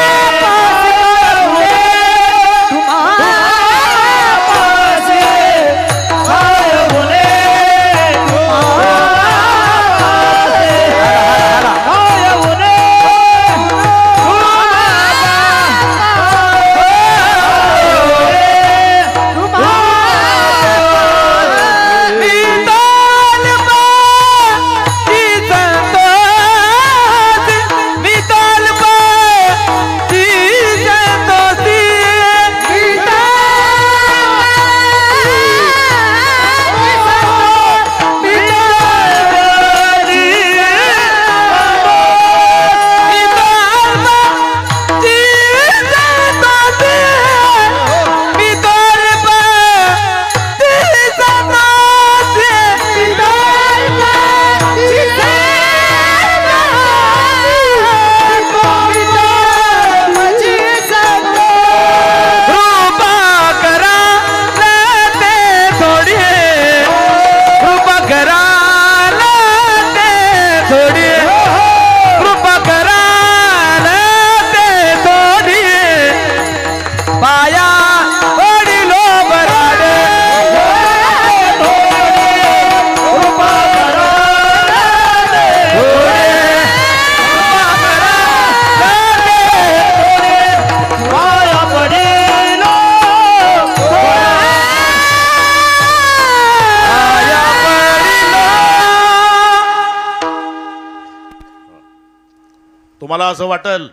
S1: तुम्हाला असं वाटल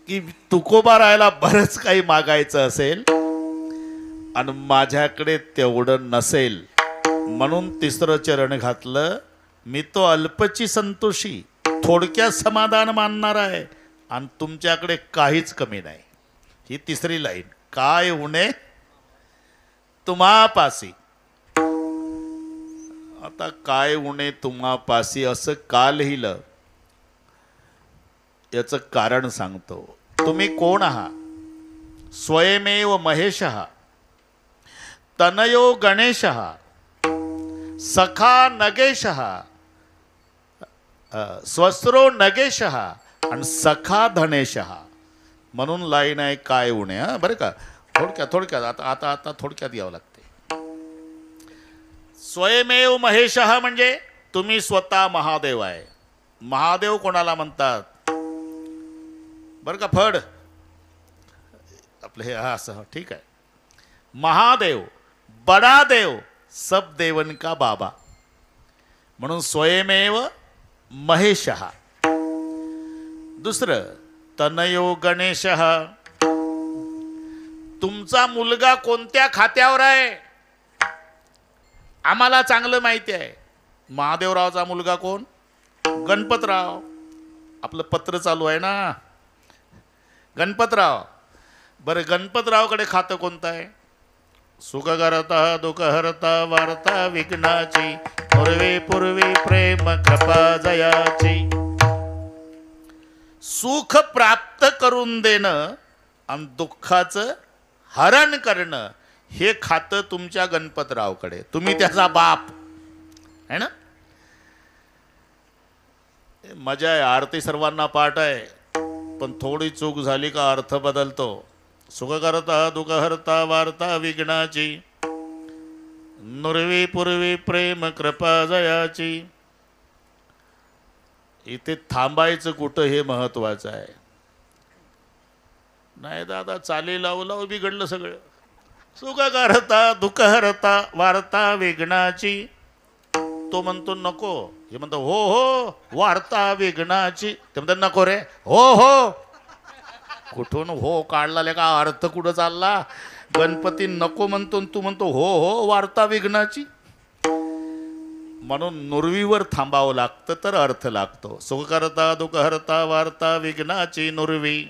S1: की तुकोबा राहायला बरंच काही मागायचं असेल आणि माझ्याकडे तेवढं नसेल, म्हणून तिसरं चरण घातलं, मी तो अल्पची संतोषी, थोडक्यात समाधान मानणार आहे आणि तुमच्याकडे काहीच कमी नाही. ही तिसरी लाईन. काय उणे तुम्हापासी. आता काय उणे तुम्हापासी असं का लिहिलं याचं कारण सांगतो. तुम्ही कोण आहात? स्वयमेव महेशः, तनयो गणेशः, सखा नगेशः, स्वस्रो नगेशः आणि सखा धनेशः. म्हणून लाईन आहे काय उणे. हा बरं का, थोडक्यात आता थोडक्यात यावं लागते. स्वयमेव महेशः म्हणजे तुम्ही स्वतः महादेव आहे. महादेव कोणाला म्हणतात बरं का? फड आपलं हे असं ठीक आहे. महादेव, बडा देव, सब देवन का बाबा, म्हणून स्वयमेव महेशः. दुसरं तनयो गणेशः. तुमचा मुलगा कोणत्या खात्यावर आहे आम्हाला चांगलं माहिती आहे. महादेवरावचा मुलगा कोण? गणपतराव. आपलं पत्र चालू आहे ना, गणपतराव. बरं, गणपतरावकडे खातं कोणतं आहे? सुखकर्ता दुःखहर्ता वार्ता विघ्नाची, पूर्वी पूर्वी प्रेम कृपा जयाची. सुख प्राप्त करून देणं आणि दुःखाचं हरण करणं हे खातं तुमच्या गणपतरावकडे. तुम्ही त्याचा बाप आहे ना. मजा आहे, आरती सर्वांना पाठ आहे, पण थोडी चूक झाली का अर्थ बदलतो. सुखकर्ता दुःखहर्ता वार्ता विघ्नाची, नुरवी पूर्वी प्रेम कृपा जयाची. इथे थांबायचं कुठं हे महत्वाचं आहे. नाही दादा चाली लावू लावू बिघडलं सगळं. सुखकर्ता दुःखहर्ता वार्ता विघ्नाची. तो म्हणतो नको, हे म्हणतो हो हो वार्ता विघ्नाची. ते म्हणतात नको रे, हो हो. कुठून हो काढला का अर्थ कुठं चालला? गणपती नको म्हणतो, तू म्हणतो हो हो वार्ता विघ्नाची. म्हणून नुरवीवर थांबावं लागतं तर अर्थ लागतो. सुखकर्ता दुःखहर्ता वार्ता विघ्नाची नुरवी.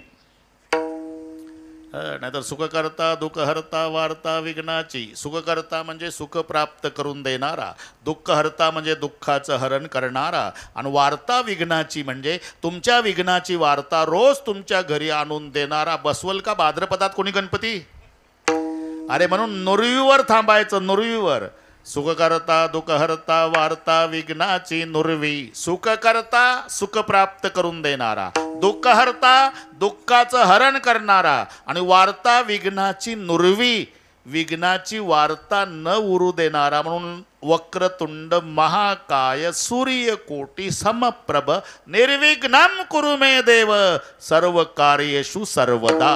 S1: नाहीतर सुखकर्ता दुःखहर्ता वार्ता विघ्नाची. सुखकर्ता म्हणजे सुख प्राप्त करून देणारा, दुःखहर्ता म्हणजे दुःखाचं हरण करणारा, आणि वार्ता विघ्नाची म्हणजे तुमच्या विघ्नाची वार्ता रोज तुमच्या घरी आणून देणारा. बसवल का भाद्रपदात कोणी गणपती? अरे म्हणून नुरवीवर थांबायचं, नुरवीवर. सुखकर्ता दुःखहर्ता वार्ता विघ्नाची नुरवी. सुखकर्ता सुख प्राप्त करून देणारा, दुःखहर्ता दुःखाचं हरण करणारा, आणि वार्ता विघ्नाची नुरवी, विघ्नाची वार्ता न उरू देणारा. म्हणून वक्रतुंड महाकाय सूर्यकोटी समप्रभ निर्विघ्नं कुरु मे देव सर्व कार्येषु सर्वदा.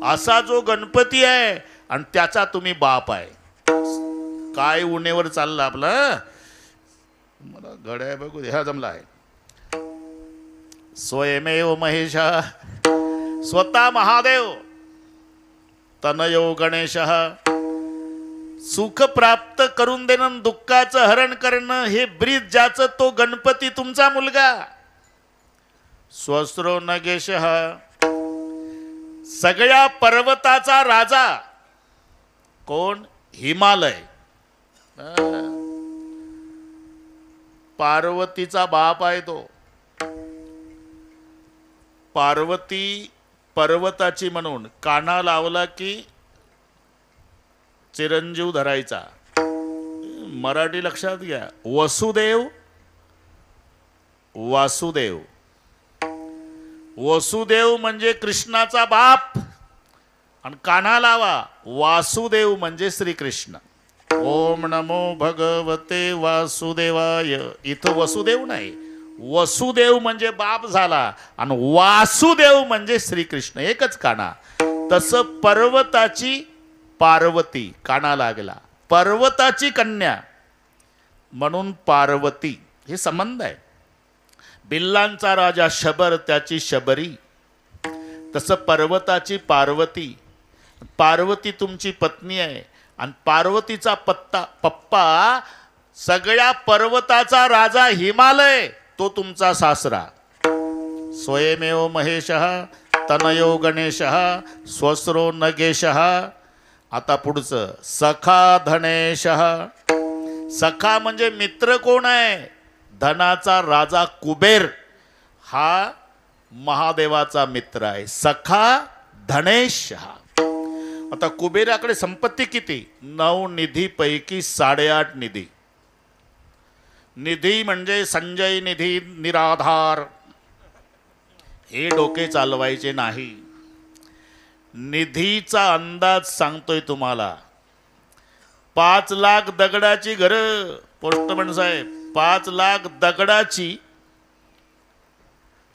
S1: असा जो गणपती आहे आणि त्याचा तुम्ही बाप आहे. काय उन्हेवर चाललं आपलं? मला गड्या बघू दे. हा जमला आहे. स्वयमेव महेशा, स्वतः महादेव, तनयो गणेशः, सुख प्राप्त करून देणं दुःखाचं हरण करणं हे ब्रीद ज्याचं तो गणपती तुमचा मुलगा. स्वस्रो नगेशः, सगळ्या पर्वताचा राजा कोण? हिमालय. पार्वतीचा बाप आहे तो. पार्वती पर्वताची म्हणून काना लावला की चिरंजीव धरायचा. मराठी लक्षात घ्या. वसुदेव वासुदेव. वसुदेव म्हणजे कृष्णाचा बाप आणि काना लावा वासुदेव म्हणजे श्रीकृष्ण. ओम नमो भगवते वासुदेवाय. इथं वसुदेव नाही, वसुदेव म्हणजे बाप झाला आणि वासुदेव म्हणजे श्रीकृष्ण, एकच काना. तसं पर्वताची पार्वती काना लागला, पर्वताची कन्या म्हणून पार्वती. हे संबंध आहे. बिल्लांचा राजा शबर, त्याची शबरी. तसं पर्वताची पार्वती. पार्वती तुमची पत्नी आहे आणि पार्वतीचा पप्पा सगळ्या पर्वताचा राजा हिमालय, तो तुमचा सासरा. स्वयमेव महेशः तनयो गणेशः स्वस्रो नगेशः. आता पुढचं सखा धनेशः. सखा म्हणजे मित्र कोण आहे? धनाचा राजा कुबेर हा महादेवाचा मित्र आहे. सखा धनेशः. आता कुबेराकडे संपत्ती किती? 9 निधीपैकी 8.5 निधी. निधी म्हणजे संजय निधी, निराधार, हे डोके चालवायचे नाही. निधीचा अंदाज सांगतोय तुम्हाला. 5 लाख दगडाची घरं, पोस्टमन साहेब, 5 लाख दगडाची,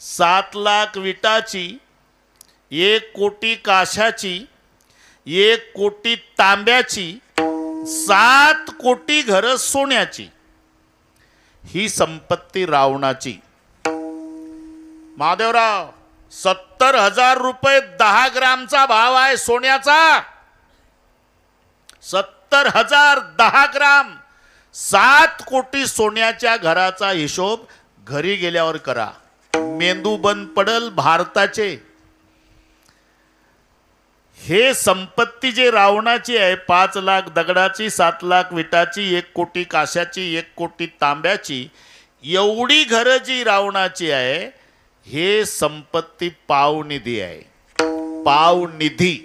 S1: 7 लाख विटाची, 1 कोटी काशाची, 1 कोटी तांब्याची, 7 कोटी घरं सोन्याची, ही संपत्ती रावणाची. महादेवराव, 70,000 रुपये 10 ग्रामचा भाव आहे सोन्याचा. 70,000 10 ग्राम. 7 कोटी सोन्याच्या घराचा हिशोब घरी गेल्यावर करा. मेंदू बंद पडल भारताचे. हे संपत्ती जे रावणाची आहे, 5 लाख दगडाची, 7 लाख विटाची, 1 कोटी काशाची, 1 कोटी तांब्याची, एवढी घरं जी रावणाची आहे, हे संपत्ती पावनिधी आहे. पावनिधी.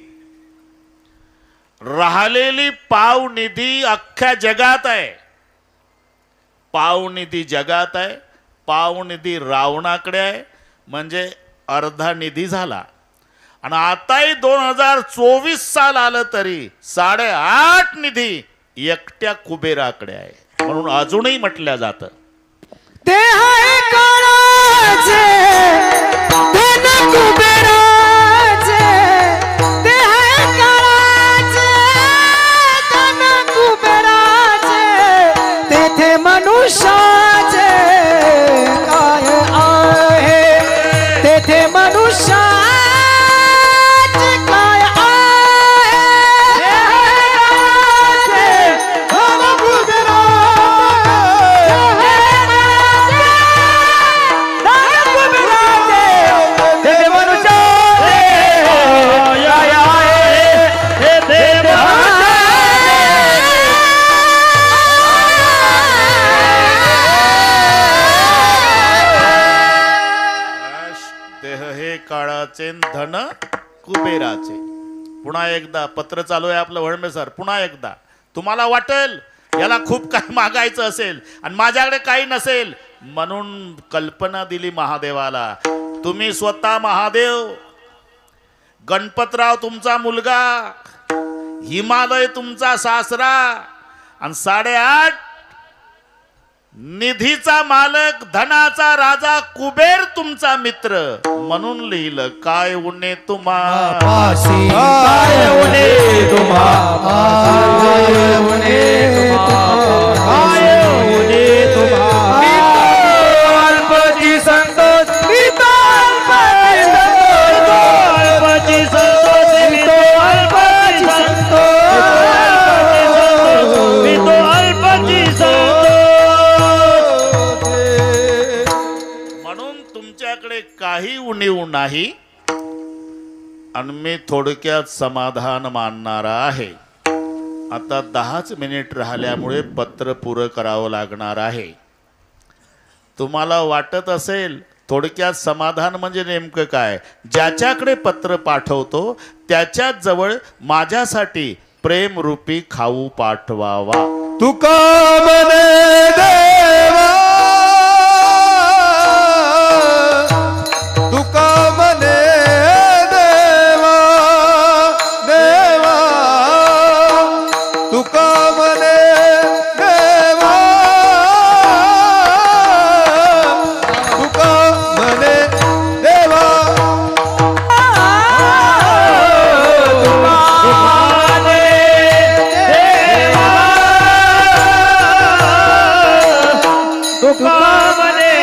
S1: राहिलेली पावनिधी अख्ख्या जगात आहे. पावनिधी जगात आहे, पावनिधी रावणाकडे आहे, म्हणजे अर्धा निधी झाला. आणि आताही 2024 साल आलं तरी 8.5 निधी एकट्या कुबेराकडे आहे. म्हणून अजूनही म्हटलं जातं,
S3: ते आहे काळाचे धन कुबेराचे. ते आहे काळाचे धन कुबेराचे. तेथे मनुष्याचे काय आहे? तेथे मनुष्याचे काय आहे? ते आहे धन
S1: काळाचे धन कुबेराचे. पुन्हा एकदा पत्र चालू आहे आपलं वळंबे सर. पुन्हा एकदा तुम्हाला वाटेल याला खूप काही मागायचं असेल आणि माझ्याकडे काही नसेल, म्हणून कल्पना दिली महादेवाला. तुम्ही स्वतः महादेव, गणपतराव तुमचा मुलगा, हिमालय तुमचा सासरा आणि 8.5 निधीचा मालक, धनाचा राजा कुबेर तुमचा मित्र. म्हणून लिहिलं, काय उणे तुम्हा
S2: पासी,
S3: काय उणे तुम्हा, काय उणे तुम्हा, काय उणे तुम्हा. अल्पची संतोष, अल्पची संतोष, अल्पची संतोष, अल्पची संतोष.
S1: म्हणून तुमच्याकडे काही उणीव नाही आणि मी थोडक्यात समाधान मानणारा आहे. आता 10च मिनिट राहिल्यामुळे पत्र पुरं करावं लागणार आहे. तुम्हाला वाटत असेल थोडक्यात समाधान म्हणजे नेमकं काय? ज्याच्याकडे पत्र पाठवतो त्याच्याच जवळ माझ्यासाठी प्रेमरूपी खाऊ पाठवावा.
S2: तुका मने देवा, तुका मने देवा, देवा तुका मने देवा, तुका मने देवा.
S3: तुका मने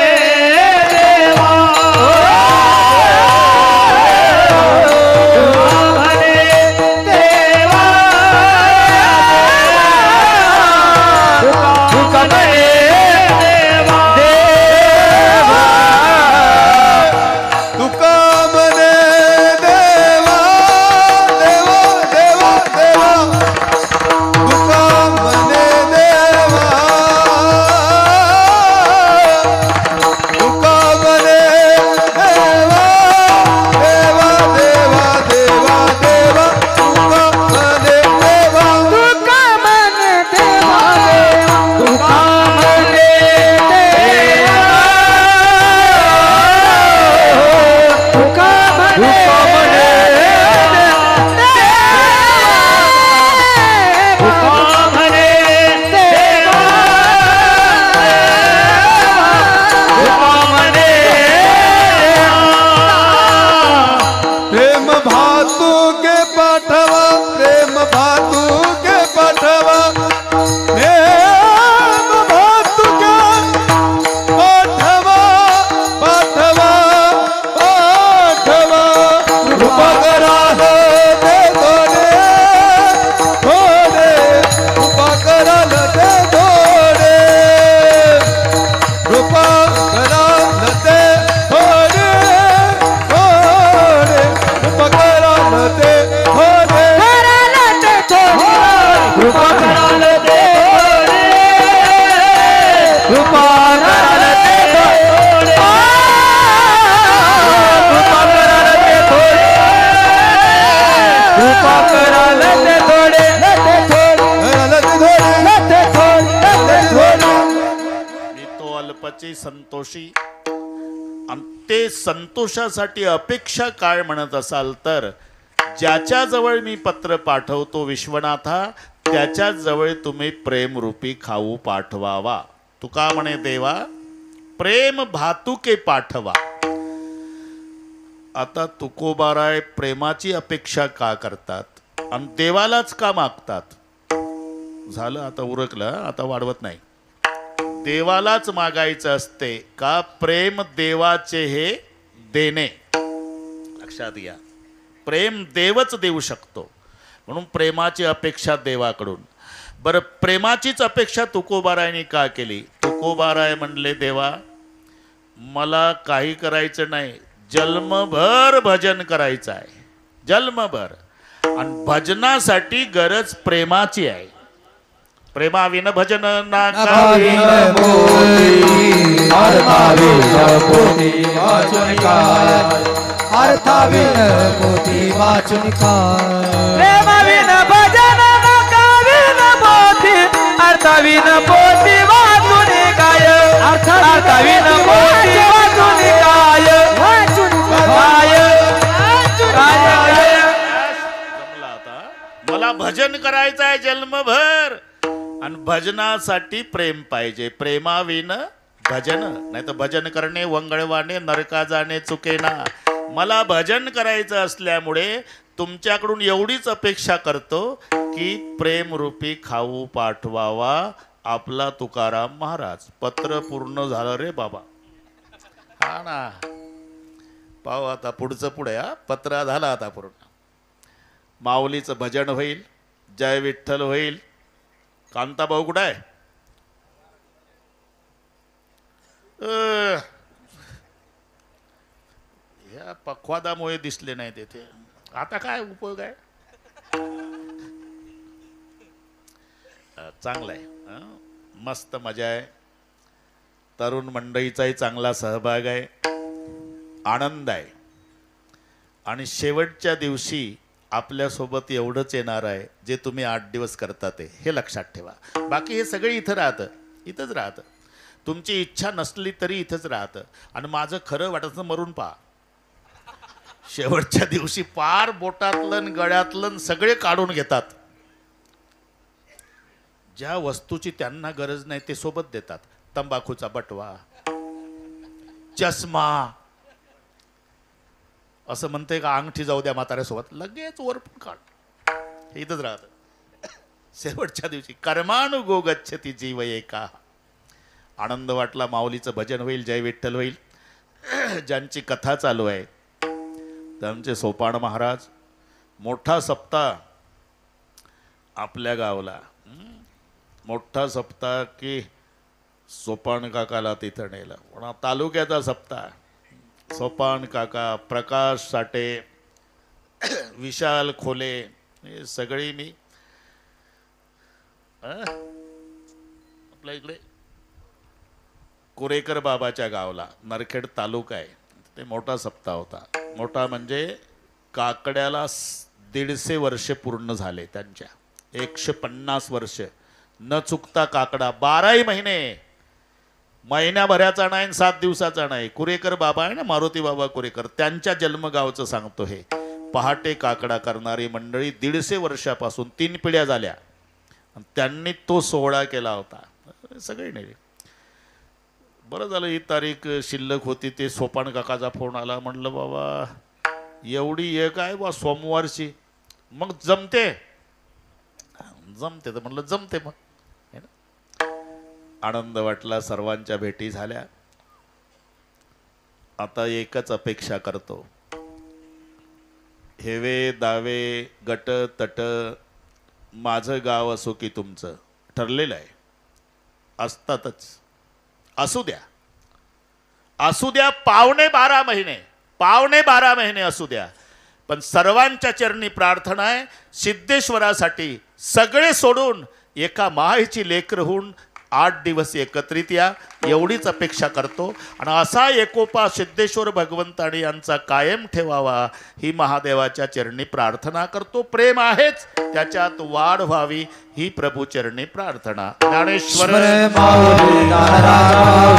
S2: कृपा कराल ते थोडे कृपा कराल ते थोडे कृपा कराल ते थोडे
S1: मी तो अल्पची संतोषी आणि ते संतोषासाठी अपेक्षा काय म्हणत असाल तर ज्याच्याजवळ मी पत्र पाठवतो विश्वनाथा त्याच्याजवळ तुम्ही प्रेमरूपी खाऊ पाठवावा. तुका म्हणे देवा प्रेम भातुके पाठवा. आता तुकोबाराय प्रेमाची अपेक्षा का करतात आणि देवालाच का मागतात. झालं आता उरकलं, आता वाढवत नाही. देवालाच मागायचं असते का प्रेम देवाचे हे देणे. लक्षात घ्या प्रेम देवच देऊ शकतो म्हणून प्रेमाची अपेक्षा देवाकडून. बरं प्रेमाचीच अपेक्षा तुकोबारायने का केली. तुकोबाराय म्हणले देवा मला काही करायचं नाही जन्मभर भजन करायचं आहे जन्मभर आणि भजनासाठी गरज प्रेमाची आहे. प्रेमाविन भजन ना
S2: अर्थाविन मोती वाचून प्रेमाविन भजन नकाविन मोती अर्थाविन पोती वाचून काय अर्थाविन पोती वाचून काय
S1: जमला आता. मला भजन करायचं आहे जन्मभर आणि भजनासाठी प्रेम पाहिजे. प्रेमाविन भजन नाही तर भजन करणे वंगळवाने नरका जाणे चुकेना. मला भजन करायचं असल्यामुळे तुमच्याकडून एवढीच अपेक्षा करतो की प्रेमरूपी खाऊ पाठवावा आपला तुकाराम महाराज. पत्र पूर्ण झालं रे बाबा. हा ना पाहू आता पुढचं पुढे. हा पत्र झाला आता पूर्ण. माऊलीचं भजन होईल जय विठ्ठल होईल. कांताभाऊ कुठं आहे. या पखवादामुळे दिसले नाही तेथे. आता काय उपयोग आहे. चांगलं आहे. मस्त मजा आहे. तरुण मंडळीचाही चांगला सहभाग आहे आनंद आहे. आणि शेवटच्या दिवशी आपल्यासोबत एवढंच येणार आहे जे तुम्ही 8 दिवस करता ते. हे लक्षात ठेवा. बाकी हे सगळे इथं राहतं इथंच राहतं. तुमची इच्छा नसली तरी इथंच राहतं. आणि माझं खरं वाटतं मरून पहा. शेवटच्या दिवशी पार बोटातलं गळ्यातलं सगळे काढून घेतात. ज्या वस्तूची त्यांना गरज नाही ते सोबत देतात. तंबाखूचा बटवा चष्मा असं म्हणते का अंगठी जाऊ द्या म्हाताऱ्यासोबत लगेच वरपून काढ. हे इथंच राहतं. शेवटच्या दिवशी कर्मानुगो गच्छति जीव एका. आनंद वाटला. माऊलीचं भजन होईल जय विठ्ठल होईल. ज्यांची कथा चालू आहे त्यांचे सोपान महाराज मोठा सप्ताह आपल्या गावला. मोठा सप्ताह की सोपान काकाला तिथं नेलं. पण तालुक्याचा सप्ताह. सोपान काका प्रकाश साठे विशाल खोले हे सगळी मी आपल्या इकडे कुरेकर बाबाच्या गावला नरखेड तालुका आहे. ते मोठा सप्ताह होता. मोठा म्हणजे काकड्याला 150 वर्ष पूर्ण झाले त्यांच्या. 150 वर्ष न चुकता काकडा 12 महिने. महिन्याभराचा नाही 7 दिवसाचा नाही. कुरेकर बाबा आहे ना मारुती बाबा कुरेकर त्यांच्या जन्मगावचं सांगतो हे. पहाटे काकडा करणारी मंडळी 150 वर्षापासून 3 पिढ्या झाल्या आणि त्यांनी तो सोहळा केला होता. सगळे नाही. बरं झालं ही तारीख शिल्लक होती. ते सोपान काकाचा फोन आला. म्हणलं बाबा एवढी एक आहे बा सोमवारची मग जमते तर म्हणलं जमते मग. आनंद वाटला. सर्वांच्या भेटी झाल्या. आता एकच अपेक्षा करतो. हेवे दावे गट तट माझं गाव असो की तुमचं ठरलेलं आहे. असतातच. असू द्या असू द्या. पावणे 12 महिने असू द्या. पण सर्वांच्या चरणी प्रार्थना आहे सिद्धेश्वरासाठी सगळे सोडून एका मायेची लेकर होऊन 8 दिवस एकत्रित या एवढीच अपेक्षा करतो आणि असा एकोपा सिद्धेश्वर भगवंतानी यांचा कायम ठेवावा ही महादेवाच्या चरणी प्रार्थना करतो. प्रेम आहेच, त्याच्यात वाढ व्हावी ही प्रभू चरणी प्रार्थना. ज्ञानेश्वर
S2: माऊली ज्ञानराजा